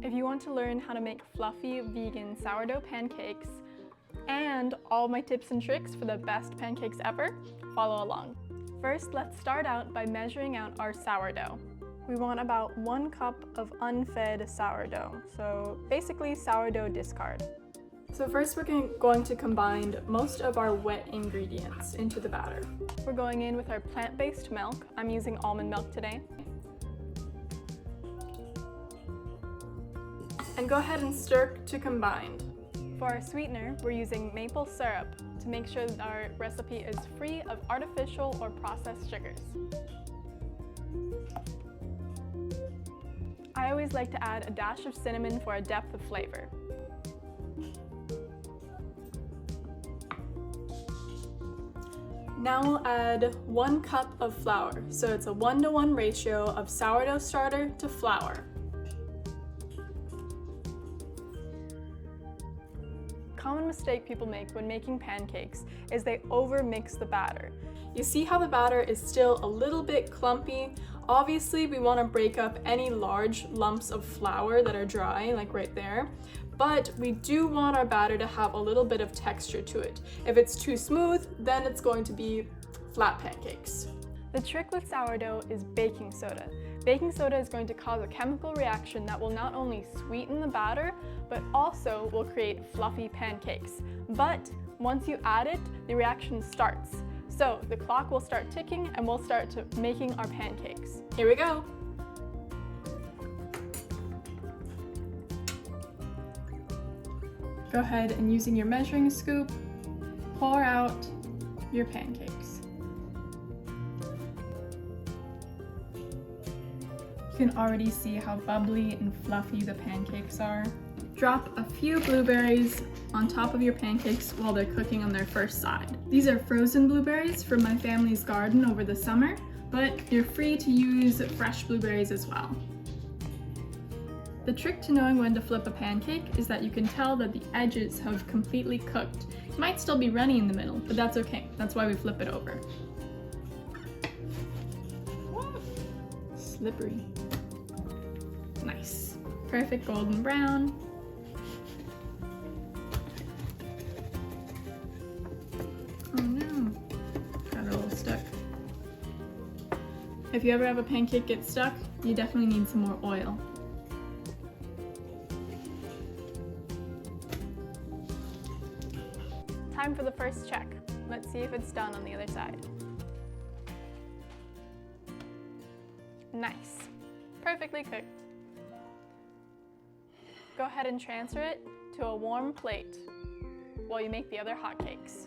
If you want to learn how to make fluffy vegan sourdough pancakes and all my tips and tricks for the best pancakes ever, follow along. First, let's start out by measuring out our sourdough. We want about 1 cup of unfed sourdough, so basically sourdough discard. So first we're going to combine most of our wet ingredients into the batter. We're going in with our plant-based milk. I'm using almond milk today. And go ahead and stir to combined. For our sweetener, we're using maple syrup to make sure that our recipe is free of artificial or processed sugars. I always like to add a dash of cinnamon for a depth of flavor. Now we'll add 1 cup of flour, so it's a 1-to-1 ratio of sourdough starter to flour. Common mistake people make when making pancakes is they over-mix the batter. You see how the batter is still a little bit clumpy? Obviously, we want to break up any large lumps of flour that are dry, like right there, but we do want our batter to have a little bit of texture to it. If it's too smooth, then it's going to be flat pancakes. The trick with sourdough is baking soda. Baking soda is going to cause a chemical reaction that will not only sweeten the batter, but also will create fluffy pancakes. But once you add it, the reaction starts. So the clock will start ticking and we'll start making our pancakes. Here we go. Go ahead and using your measuring scoop, pour out your pancakes. You can already see how bubbly and fluffy the pancakes are. Drop a few blueberries on top of your pancakes while they're cooking on their first side. These are frozen blueberries from my family's garden over the summer, but you're free to use fresh blueberries as well. The trick to knowing when to flip a pancake is that you can tell that the edges have completely cooked. It might still be runny in the middle, but that's okay. That's why we flip it over. Slippery. Nice. Perfect golden brown. Oh no, got a little stuck. If you ever have a pancake get stuck, you definitely need some more oil. Time for the first check. Let's see if it's done on the other side. Nice. Perfectly cooked. Go ahead and transfer it to a warm plate while you make the other hotcakes.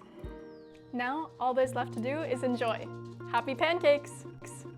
Now, all there's left to do is enjoy. Happy pancakes!